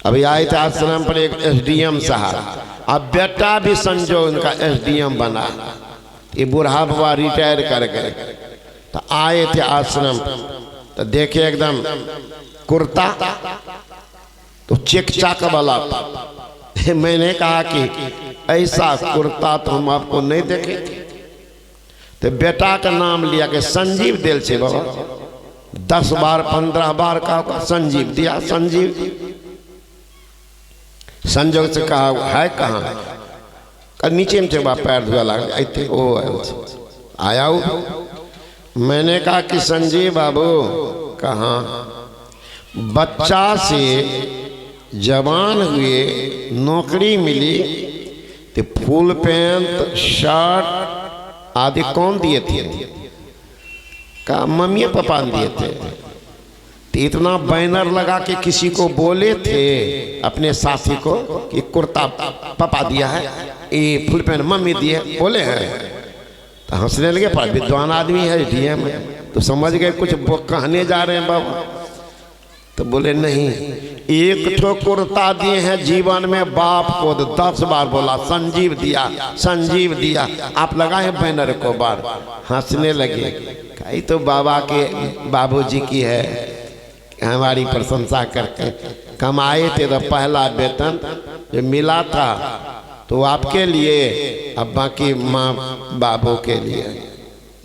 अभी आए थे आश्रम पर एक एसडीएम साहब, अब बेटा भी संजो उनका एसडीएम बना। ये बूढ़ा बाबा रिटायर कर गए, तो आए थे आश्रम, तो देखे एकदम कुर्ता तो चेक चाक वाला। मैंने कहा कि ऐसा कुर्ता तो हम आपको नहीं देखे थे। तो बेटा का नाम लिया कि संजीव दिल से बाबा, 10 बार 15 बार का संजीव दिया। संजीव संजोग से कहा है कहाँ, का नीचे में बाबा पैर धुआ लगा ओ आया हूँ। मैंने कहा कि संजीव बाबू कहाँ, बच्चा से जवान हुए, नौकरी मिली, तो फुल पैंट शर्ट आदि कौन दिए थे? का मम्मी पापा दिए थे। तो इतना बैनर लगा के किसी को बोले थे अपने साथी को कि कुर्ता पापा दिया है, ये फुल पैंट मम्मी दिए, बोले हैं। तो हंसने लगे, पर विद्वान आदमी है डीएम है, तो समझ गए कुछ कहने जा रहे हैं बाबा। तो बोले नहीं, एक ठो कुर्ता दिए हैं जीवन में बाप को, 10 बार बोला संजीव दिया, संजीव दिया, आप लगाए बैनर को बार। हंसने लगे, कहीं तो बाबा के बाबूजी की है, हमारी प्रशंसा करके कमाए थे। तो पहला वेतन जो मिला था तो आपके लिए, अब बाकी माँ बाबू के लिए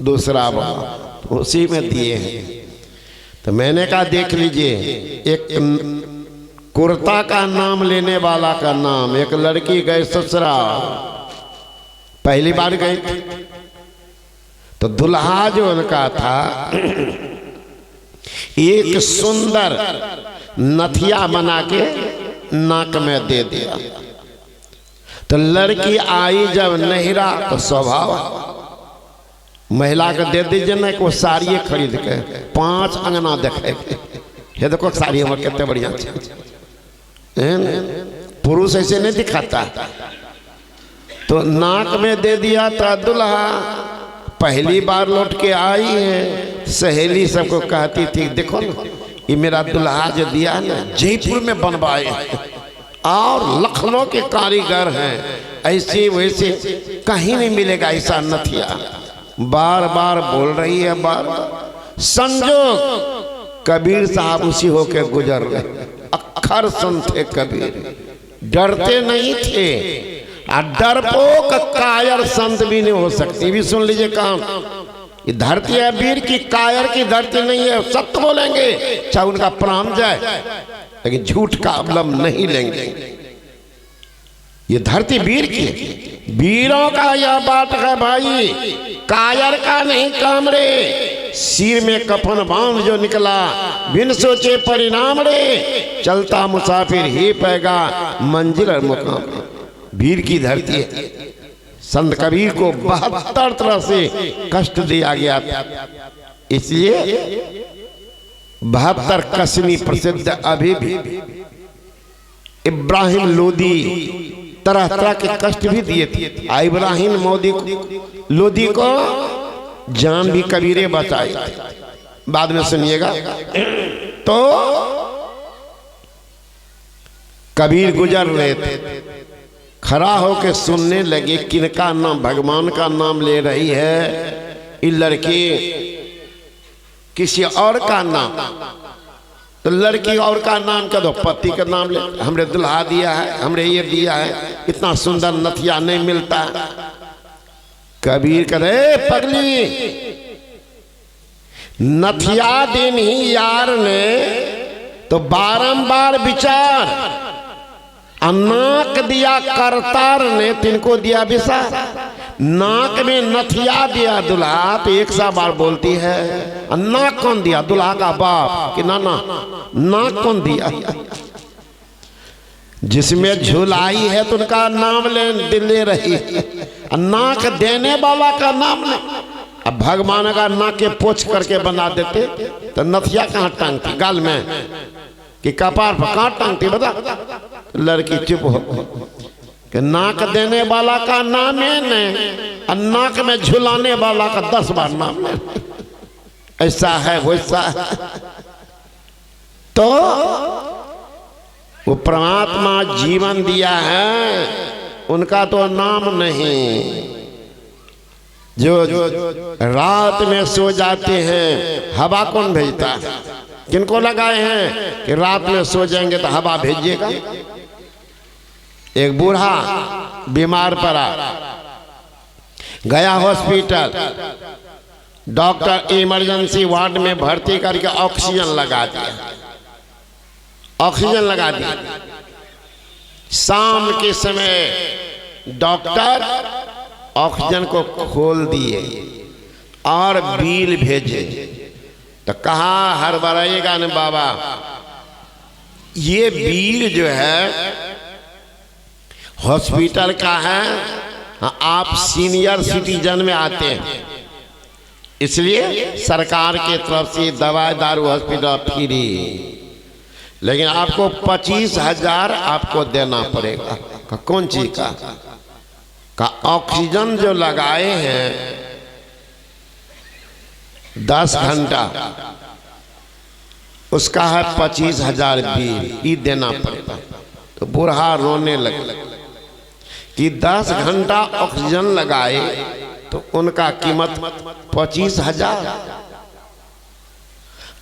दूसरा बाबा उसी में दिए हैं। तो मैंने कहा देख लीजिए, एक कुर्ता का नाम लेने वाला का नाम, एक लड़की गई ससुराल, पहली बार गई तो दुल्हा जो उनका था एक सुंदर नथिया बना के नाक में दे दिया। तो लड़की आई जब नहिरा, तो स्वभाव महिला को दे दीजिए ना, को साड़ी खरीद के 5 अंगना देखे, ये देखो साड़ी हमारे कितने बढ़िया, पुरुष ऐसे नहीं दिखाता। तो नाक में दे दिया था। दुल्हा पहली बार लौट के आई है, सहेली सबको कहती थी देखो ना, ये मेरा दुल्हा जो दिया ना जयपुर में बनवाए और लखनऊ के कारीगर हैं, ऐसे वैसे कहीं नहीं मिलेगा ऐसा नथिया। बार बार बोल रही है, बार बार। संजोग कबीर साहब उसी होके गुजर रहे, अक्खर संत थे कबीर, डरते नहीं थे। डरपोक कायर संत भी नहीं हो सकती, भी सुन लीजिए काम। ये धरती है वीर की, कायर की धरती नहीं है। सत्य बोलेंगे चाहे उनका प्राण जाए, लेकिन झूठ का अवलंब नहीं लेंगे। ये धरती वीर की, वीरों का यह बात है भाई, कायर का नहीं काम रे। सिर में कफन बांध जो निकला, बिन सोचे परिणाम रे। चलता मुसाफिर ही पैगा मंजिल और मुकाम। वीर की धरती है। संत कबीर को 72 तरह से कष्ट दिया गया, इसलिए 72 कसमी प्रसिद्ध अभी भी। इब्राहिम लोदी तरह तरह के कष्ट भी दिए थे। इब्राहिम लोदी को जान भी कबीरे बचाई, बाद में सुनिएगा। तो कबीर गुजर रहे थे, खड़ा होके सुनने लगे किनका नाम, भगवान का नाम ले रही है ये लड़की, किसी और का नाम। तो लड़की और का नाम क्या दो, पति का नाम ले, हमरे दुल्हा दिया है, हमरे ये दिया है, इतना सुंदर नथिया नहीं मिलता। कबीर करे पगली, नथिया दिन ही यार ने तो बारंबार विचार, नाक दिया करतार ने तिनको दिया विसार। नाक में नथिया दिया दुल्हा, तो 100 बार बोलती है। नाक कौन दिया? दुल्हा का बाप कि नाना, नाक कौन दिया? जिसमें झुलाई है तो उनका नाम ले रही है, नाक देने वाला का नाम नहीं। अब भगवान का नाक के पोछ करके बना देते तो नथिया कहाँ टांगती, गाल में कि कपार पर कहाँ टांगती बता। लड़की चुप हो कि नाक देने वाला का नाम है न, नाक में झुलाने वाला का 10 बार नाम है। ऐसा है वैसा है। तो वो परमात्मा जीवन दिया है, उनका तो नाम नहीं। जो रात में सो जाते हैं, हवा कौन भेजता है? किनको लगाए हैं कि रात में सो जाएंगे तो हवा भेजिएगा? एक बूढ़ा बीमार पड़ा, गया हॉस्पिटल, डॉक्टर इमरजेंसी वार्ड में भर्ती करके ऑक्सीजन लगा दिया, ऑक्सीजन लगा दिया। शाम के समय डॉक्टर ऑक्सीजन को खोल दिए और बिल भेजे, तो कहा हड़बड़ाइएगा न बाबा, ये बिल जो है हॉस्पिटल का है, आप सीनियर सिटीजन में आते हैं, इसलिए सरकार के तरफ से दवाई दारू हॉस्पिटल फ्री, लेकिन आपको 25,000 आपको देना पड़ेगा। का कौन चीज का ऑक्सीजन जो लगाए हैं 10 घंटा, उसका है 25,000 बिल, ये देना पड़ेगा। तो बूढ़ा रोने लगे कि 10 घंटा ऑक्सीजन लगाए तो उनका कीमत 25,000।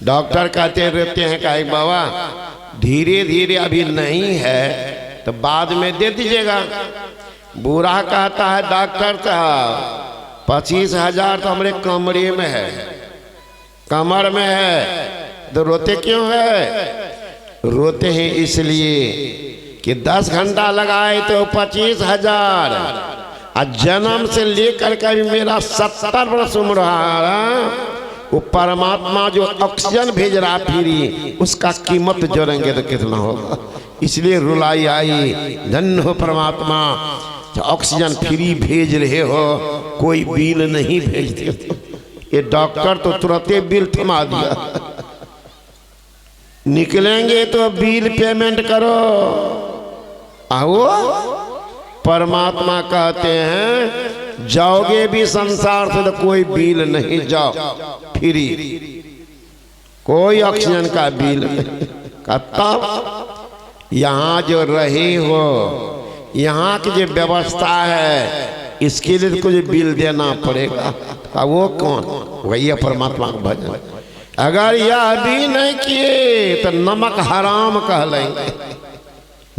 डॉक्टर कहते रहते हैं कि बाबा धीरे धीरे अभी नहीं है तो बाद में दे दीजिएगा। बूढ़ा कहता है डॉक्टर साहब 25,000 तो हमारे कमरे में है, कमर में है, तो रोते क्यों है? रोते हैं इसलिए कि 10 घंटा लगाए तो 25,000, और जन्म से लेकर के भी मेरा 70 वर्ष उम्र रहा, वो परमात्मा जो ऑक्सीजन भेज रहा फ्री, उसका कीमत जोड़ेंगे तो कितना होगा। इसलिए रुलाई आई, धन्य हो परमात्मा, ऑक्सीजन फ्री भेज रहे हो, कोई बिल नहीं भेजते। ये डॉक्टर तो तुरंत बिल थमा दिया, निकलेंगे तो बिल पेमेंट करो। आओ परमात्मा कहते हैं जाओगे भी संसार से तो कोई बिल नहीं, जाओ फ्री, कोई ऑक्सीजन का बिल नहीं। तब यहाँ जो रहे हो, यहाँ की जो व्यवस्था है, इसके लिए कुछ बिल देना पड़ेगा। वो कौन? वही परमात्मा का भजन। अगर यह भी नहीं किए तो नमक हराम कह लेंगे,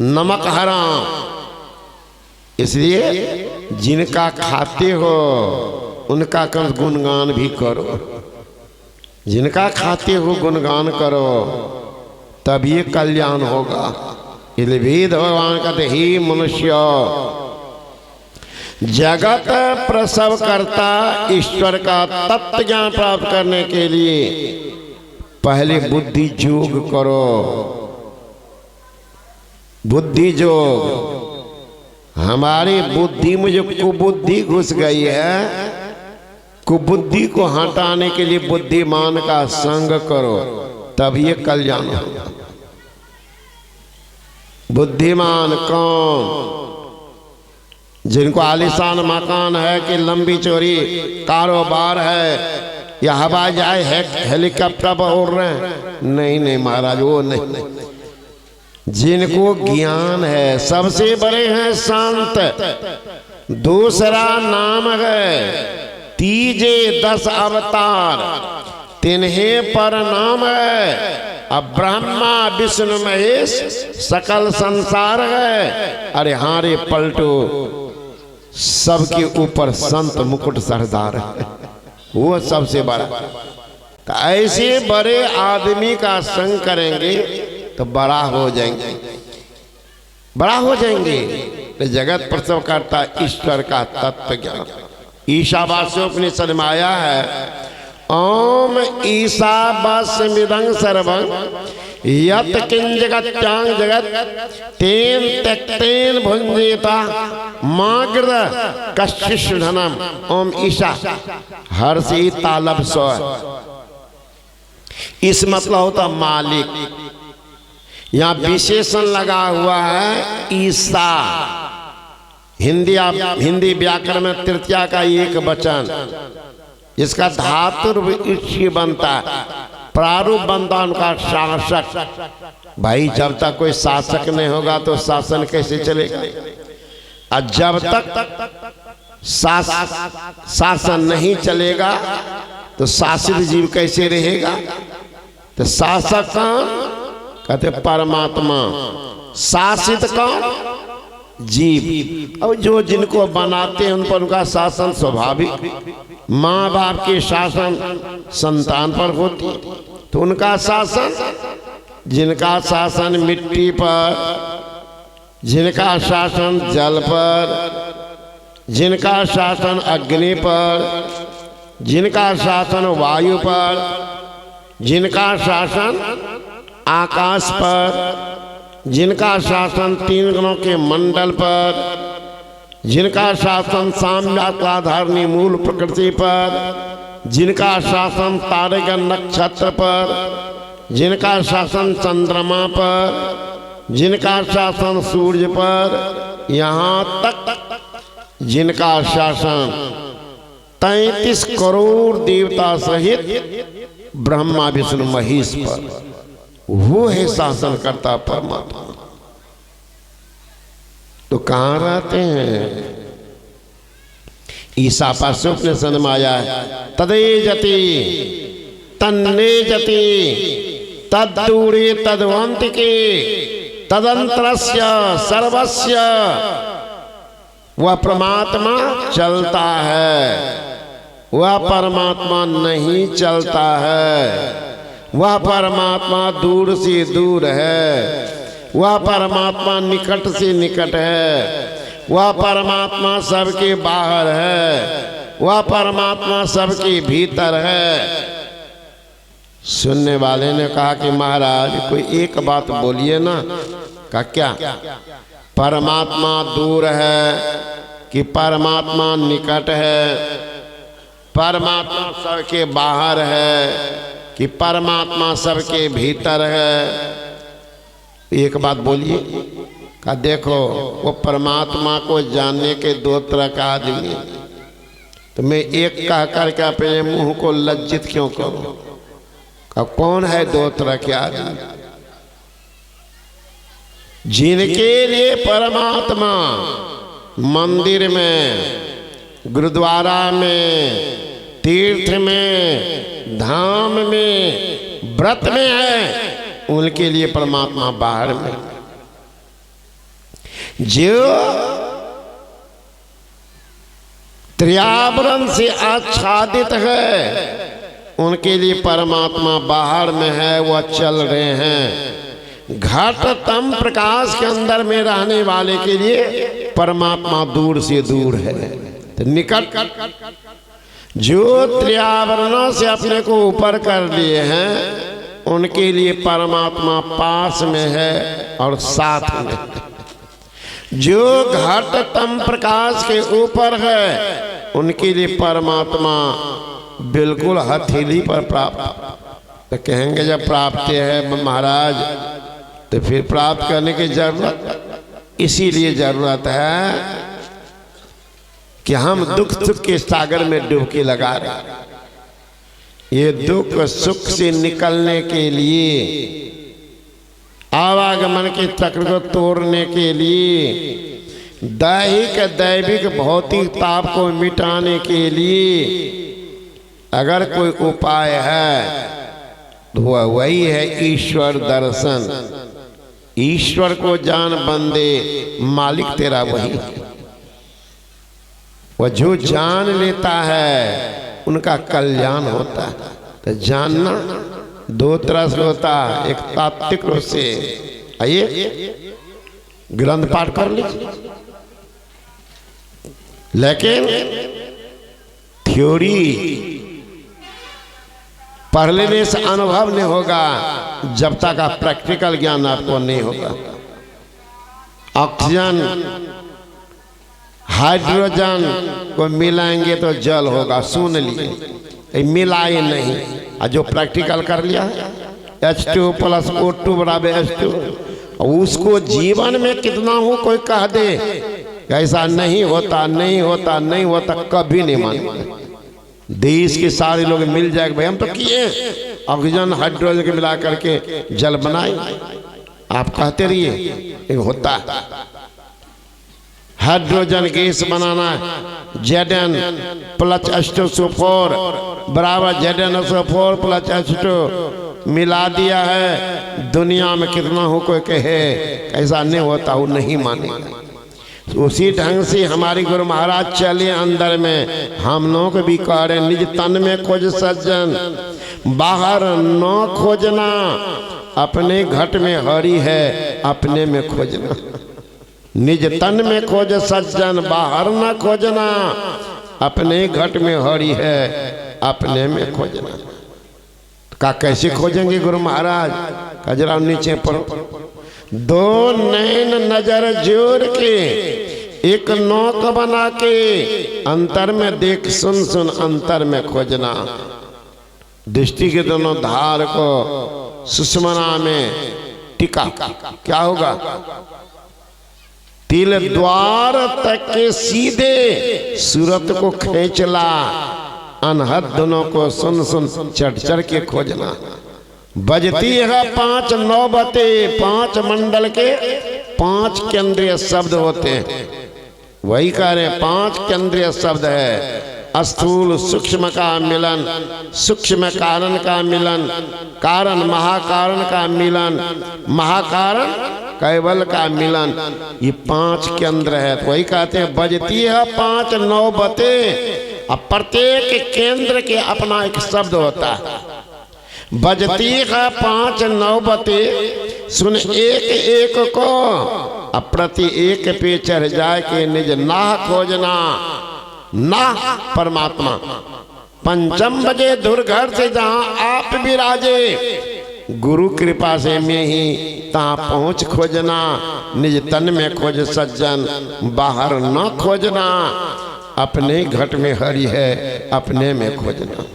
नमक हराम। इसलिए जिनका खाते हो उनका कम गुणगान भी करो, जिनका खाते हो गुणगान करो, तब ये कल्याण होगा। इसलिए वेद भगवान कहते ही मनुष्य जगत प्रसव करता ईश्वर का तत्व ज्ञान प्राप्त करने के लिए पहले बुद्धि योग करो। बुद्धि योग, हमारी बुद्धि में जो कुबुद्धि घुस गई है, कुबुद्धि को हटाने के लिए बुद्धिमान का संग करो, तब ये कल्याण होगा। बुद्धिमान कौन? जिनको आलीशान मकान है कि लंबी चौड़ी कारोबार है, या हवाई जहाज है, हेलीकॉप्टर पर उड़ रहे हैं, नहीं नहीं महाराज, वो नहीं। जिनको ज्ञान है, सबसे बड़े हैं शांत, दूसरा नाम है तीजे 10 अवतार, तिन्हें पर नाम है। अब ब्रह्मा विष्णु महेश सकल संसार है, अरे हारे पलटो सबके ऊपर संत मुकुट सरदार है, वो सबसे बड़ा। तो ऐसे बड़े आदमी का संग करेंगे तो बड़ा हो जाएंगे, बड़ा हो जाएंगे। तो जगत प्रसव करता ईश्वर का तत्व ज्ञान। ईशावास्योपनिषद में आया है, ओम ईशावास्यमिदं सर्वं यत् किंजगत्यां जगत तेन त्यक्तेन भुंजेता माग्र कश्चिशधनम। ओम ईशा हर्षि तालब सो, इस मतलब होता मालिक। यहाँ विशेषण लगा हुआ है ईसा। हिंदी व्याकरण में तृतीया का एक वचन, इसका धातु बनता है, प्रारूप बनता उनका शासक, भाई जब तक कोई शासक नहीं होगा तो शासन कैसे चलेगा? और जब तक शासन नहीं चलेगा तो शासित जीव कैसे रहेगा? तो शासक कौन? कहते परमात्मा। शासित कौन? जीव। अब जो जिनको बनाते हैं उन पर उनका शासन स्वाभाविक। माँ बाप के शासन संतान पर होती है, तो उनका शासन, जिनका शासन मिट्टी पर, जिनका शासन जल पर, जिनका शासन अग्नि पर, जिनका शासन वायु पर, जिनका शासन आकाश पर, जिनका शासन तीन गुणों के मंडल पर, जिनका शासन साम्याधारणी मूल प्रकृति पर, जिनका शासन तारेगण नक्षत्र पर, जिनका शासन चंद्रमा पर, जिनका शासन सूर्य पर, यहाँ तक जिनका शासन 33 करोड़ देवता सहित ब्रह्मा विष्णु महेश पर, वो है शासन करता परमात्मा। तो कहाँ रहते हैं? ईसा पाशुपनिषद में आया है, तदेजति तन्नेजति तद्दूरे तद्वंतिके तदंतरस्य सर्वस्य। वह परमात्मा चलता है, वह परमात्मा नहीं चलता है। वह परमात्मा दूर से दूर है, वह परमात्मा निकट से निकट है, वह परमात्मा सबके बाहर है, वह परमात्मा सबके भीतर है। सुनने वाले ने कहा कि महाराज कोई एक बात बोलिए ना। का क्या? परमात्मा दूर है कि परमात्मा निकट है? परमात्मा सबके बाहर है कि परमात्मा सबके भीतर है? एक बात बोलिए। का देखो, वो परमात्मा को जानने के दो तरह का आदमी, तो मैं एक कह करके अपने मुंह को लज्जित क्यों करूं? का कौन है दो तरह के आदमी? जिनके लिए परमात्मा मंदिर में, गुरुद्वारा में, तीर्थ में, धाम में, व्रत में है, उनके लिए परमात्मा बाहर में। जो त्रियावरण से आच्छादित है उनके लिए परमात्मा बाहर में है, वह चल रहे हैं। घटतम प्रकाश के अंदर में रहने वाले के लिए परमात्मा दूर से दूर है। तो निकट जो त्रियावरणों से अपने को ऊपर कर लिए हैं उनके लिए परमात्मा पास में है और साथ में है। जो घटतम प्रकाश के ऊपर है उनके लिए परमात्मा बिल्कुल हथेली पर प्राप्त। तो कहेंगे जब प्राप्त है महाराज तो फिर प्राप्त करने की जरूरत, इसीलिए जरूरत है कि हम दुख सुख के सागर में डुबकी लगा रहे। ये दुख सुख से निकलने के लिए, आवागमन के चक्र को तोड़ने के लिए, दैहिक दैविक भौतिक ताप को मिटाने के लिए अगर कोई उपाय है तो वह वही है ईश्वर दर्शन। ईश्वर को जान बंदे, मालिक तेरा वही है। वह जो जान लेता है उनका कल्याण होता है। तो जानना दो तरह से होता है, एक तात्विक रूप से, आइए ग्रंथ पाठ कर लीजिए, लेकिन थ्योरी पढ़ लेने से अनुभव नहीं होगा जब तक आप प्रैक्टिकल ज्ञान आपको नहीं होगा। ऑक्सीजन हाइड्रोजन को मिलाएंगे तो जल होगा, सुन लिए, मिलाए नहीं। और जो प्रैक्टिकल कर लिया H2 + O2 = H2, उसको जीवन में कितना हो कोई कह दे ऐसा नहीं होता, नहीं होता, नहीं होता, कभी नहीं मानेंगे। देश के सारे लोग मिल जाएंगे, भाई हम तो किए ऑक्सीजन हाइड्रोजन के मिला करके जल बनाए, आप कहते रहिए, ये होता है। हाइड्रोजन गैस बनाना Zn प्लस H2SO4 बराबर ZnSO4 प्लस H2 मिला दिया है। दुनिया में कितना हो कोई कहे ऐसा नहीं होता, वो नहीं मानेगा। उसी ढंग से हमारी गुरु महाराज चले अंदर में, हम लोग भी कह रहे निज तन में खोज सज्जन, बाहर न खोजना। अपने घट में हरि है, अपने में खोजना। निज तन में खोज सज्जन, बाहर न खोजना। अपने घट में हरि है, अपने में खोजना। का कैसे खोजेंगे गुरु महाराज? कजरा नीचे पढ़ो। दो नैन नजर जोड़ के एक नौक बना के, अंतर में देख सुन सुन अंतर में खोजना। दृष्टि के दोनों धार को सुषमना में टिका, क्या होगा? तिल द्वार तक के सीधे सूरत को खींचला, अनहद दोनों को सुन सुन चढ़ चढ़ के खोजना। बजती है 5 नौबते, 5 मंडल के 5 केंद्रीय शब्द होते हैं। वही कह रहे 5 केंद्रीय शब्द है। स्थूल सूक्ष्म का मिलन, सूक्ष्म कारण का मिलन, कारण महाकारण का मिलन, महाकारण कैवल का मिलन। ये 5 केंद्र है। तो वही कहते हैं बजती है 5 नौबते। अब प्रत्येक केंद्र के अपना एक शब्द होता है। बजती है 5 नौबते, सुन एक एक को, अब प्रति एक पे चढ़ जाए के निज नाह खोजना। नाह परमात्मा। पंचम बजे दुर्घर से जहां आप विराजे, गुरु कृपा से में ही तहाँ पहुँच खोजना। निज तन में खोज सज्जन, बाहर न खोजना। अपने घट में हरि है, अपने में खोजना।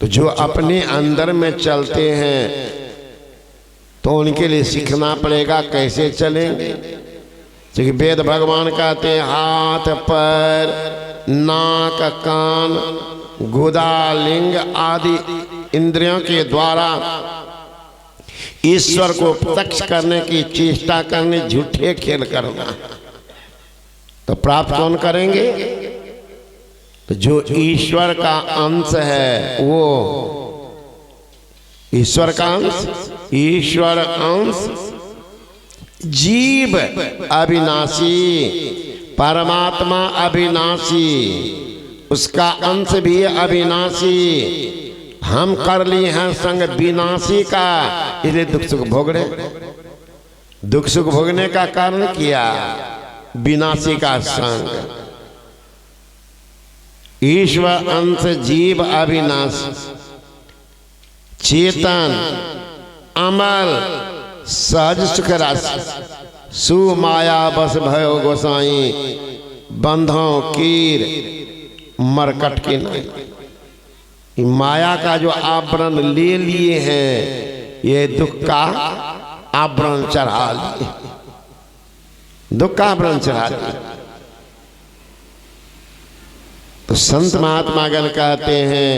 तो जो अपने अंदर में चलते हैं तो उनके लिए सीखना पड़ेगा कैसे चलेंगे। क्योंकि वेद भगवान कहते हैं हाथ पैर नाक कान गुदा लिंग आदि इंद्रियों के द्वारा ईश्वर को प्रत्यक्ष करने की चेष्टा करने, झूठे खेल करना। तो प्राप्त कौन करेंगे? तो जो ईश्वर का अंश है वो, ईश्वर का अंश, ईश्वर अंश जीव अविनाशी, परमात्मा अविनाशी, उसका अंश भी अविनाशी। हम कर लिए हैं संग विनाशी का, इसलिए दुख सुख भोग रहे। दुख सुख भोगने का कारण किया विनाशी का संग। ईश्वर अंश जीव अविनाशी, चेतन अमल सहज सुख राशि, सुमाया बस भयो गोसाई, बंधों कीर मरकट के नहीं। माया का जो आवरण ले लिए हैं, ये दुख का आवरण चढ़ा लिए, दुख का आवरण चढ़ा लिए। तो संत महात्मा गण कहते हैं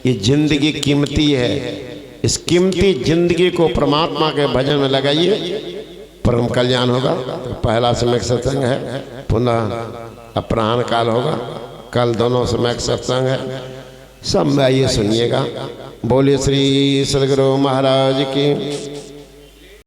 ये जिंदगी कीमती है। इस कीमती जिंदगी को परमात्मा के भजन में लगाइए, परम कल्याण होगा। तो पहला समय सत्संग है, पुनः अपराह्न काल होगा। कल दोनों समय सत्संग है, सब में आइए सुनिएगा। बोलिए श्री सदगुरु महाराज की।